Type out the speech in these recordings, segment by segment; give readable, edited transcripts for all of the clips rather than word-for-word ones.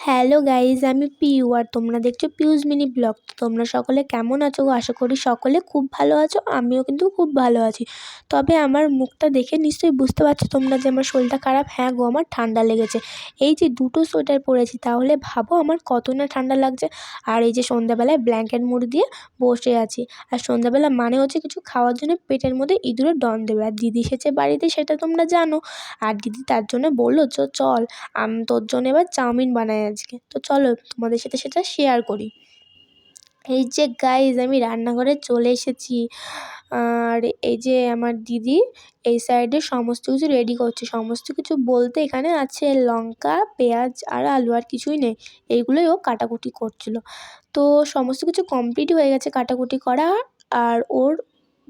Hello guys, আমি পিউ আর তোমরা দেখছো পিউজ মিনি ব্লগ। তোমরা সকলে কেমন আছো গো? আশা করি সকলে খুব ভালো আছো। আমিও কিন্তু খুব ভালো আছি। তবে আমার মুখটা দেখে নিশ্চয়ই বুঝতে পারছো তোমরা যে আমার শরীরটা খারাপ। হ্যাঁ গো, আমার ঠান্ডা লেগেছে। এই যে দুটো সোয়েটার পরেছি, তাহলে ভাবো আমার কত না ঠান্ডা লাগছে। আর এই যে সন্ধ্যাবেলায় ব্ল্যাঙ্কেট মুড়ি দিয়ে বসে আছি। আর সন্ধ্যাবেলা মানে হচ্ছে কিছু খাওয়ার জন্য পেটের মধ্যে ইঁদুরের ডন দেবে। আর দিদি এসেছে বাড়িতে, সেটা তোমরা জানো। আর দিদি তার জন্য বললো চল তোর জন্য এবার চাউমিন বানাই আজকে। তো চলো তোমাদের সাথে সেটা শেয়ার করি। এই যে গাইজ, আমি রান্নাঘরে চলে এসেছি। আর এই যে আমার দিদি এই সাইডে সমস্ত কিছু রেডি করছে। সমস্ত কিছু বলতে এখানে আছে লঙ্কা, পেঁয়াজ আর আলু, আর কিছুই নেই। এইগুলোই ও কাটাকুটি করছিল। তো সমস্ত কিছু কমপ্লিট হয়ে গেছে কাটাকুটি করা। আর ওর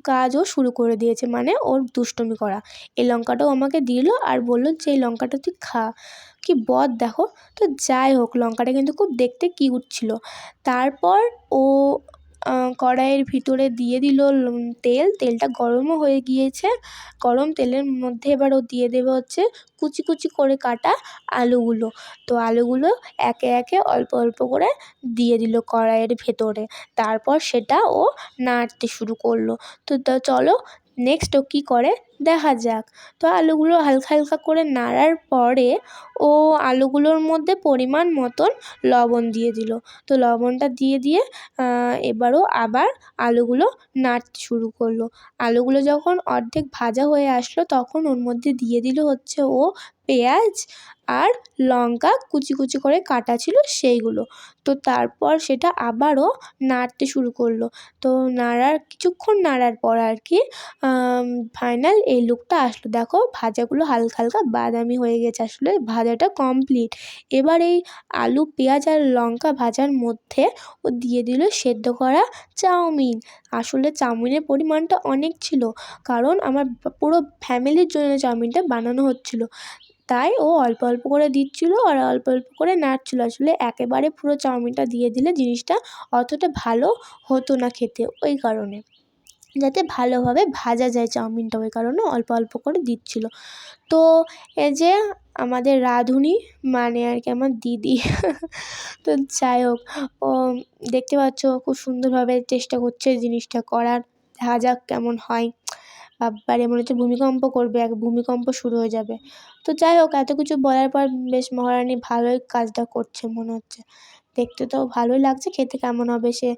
কাজও শুরু করে দিয়েছে, মানে ওর দুষ্টুমি করা। এই লঙ্কাটাও আমাকে দিল আর বলল যে এই লঙ্কাটা তুই খা। কি বদ দেখো। তো যাই হোক, লঙ্কাটা কিন্তু খুব দেখতে কিউট ছিল। তারপর ও কড়াইয়ের ভিতরে দিয়ে দিল তেলটা গরমও হয়ে গিয়েছে। গরম তেলের মধ্যে এবার ও দিয়ে দেবে হচ্ছে কুচি কুচি করে কাটা আলুগুলো। তো আলুগুলো একে একে অল্প অল্প করে দিয়ে দিল কড়াইয়ের ভেতরে। তারপর সেটা ও নাড়তে শুরু করলো। তো চলো নেক্সট ও কী করে দেখা যাক। তো আলুগুলো হালকা হালকা করে নাড়ার পরে ও আলুগুলোর মধ্যে পরিমাণ মতন লবণ দিয়ে দিল। তো লবণটা দিয়ে এবারও আবার আলুগুলো নাড়তে শুরু করলো। আলুগুলো যখন অর্ধেক ভাজা হয়ে আসলো, তখন ওর মধ্যে দিয়ে দিল হচ্ছে ও পেঁয়াজ আর লঙ্কা কুচি কুচি করে কাটা ছিল সেইগুলো। তো তারপর সেটা আবারও নাড়তে শুরু করলো। তো কিছুক্ষণ নাড়ার পর আর কি ফাইনাল এই লুকটা আসলো। দেখো ভাজাগুলো হালকা হালকা বাদামি হয়ে গেছে, আসলে ভাজাটা কমপ্লিট। এবার এই আলু, পেঁয়াজ আর লঙ্কা ভাজার মধ্যে ও দিয়ে দিল সেদ্ধ করা চাউমিন। আসলে চাউমিনের পরিমাণটা অনেক ছিল, কারণ আমার পুরো ফ্যামিলির জন্য চাউমিনটা বানানো হচ্ছিল। তাই ও অল্প অল্প করে দিচ্ছিল আর অল্প অল্প করে নাড়ছিল। আসলে একেবারে পুরো চাউমিনটা দিয়ে দিলে জিনিসটা অতটা ভালো হতো না খেতে, ওই কারণে যাতে ভালোভাবে ভাজা যায় চাউমিনটা, ওই কারণে অল্প অল্প করে দিচ্ছিল। তো এই যে আমাদের রাঁধুনি, মানে আর কি আমার দিদি তো যাই হোক, ও দেখতে পাচ্ছ খুব সুন্দরভাবে চেষ্টা করছে জিনিসটা করার। দেখা যাক কেমন হয়। বাবারে, মনে হচ্ছে ভূমিকম্প করবে, ভূমিকম্প শুরু হয়ে যাবে। তো যাই হোক, এত কিছু বলার পর বেশ মহারানী ভালোই কাজটা করছে মনে হচ্ছে। দেখতে তো ভালোই লাগছে, খেতে কেমন হবে সে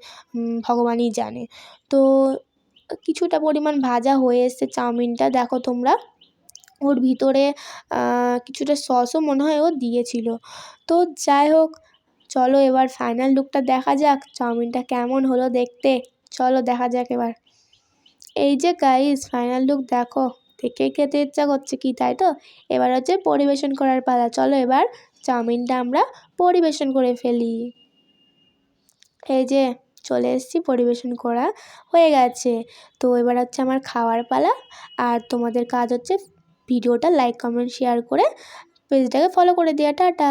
ভগবানই জানে। তো কিছুটা পরিমাণ ভাজা হয়ে এসছে চাউমিনটা, দেখো তোমরা। ওর ভিতরে কিছুটা সসও মনে হয় ও দিয়েছিল। তো যাই হোক, চলো এবার ফাইনাল লুকটা দেখা যাক চাউমিনটা কেমন হলো দেখতে। চলো দেখা যাক এবার। এই যে গাইস, ফাইনাল লুক দেখো, দেখে খেতে ইচ্ছা করছে কি, তাই তো? এবার হচ্ছে পরিবেশন করার পালা। চলো এবার চাউমিনটা আমরা পরিবেশন করে ফেলি। এই যে চলে এসেছি, পরিবেশন করা হয়ে গেছে। তো এবার হচ্ছে আমার খাওয়ার পালা। আর তোমাদের কাজ হচ্ছে ভিডিওটা লাইক, কমেন্ট, শেয়ার করে পেজটাকে ফলো করে দেওয়া। টাটা।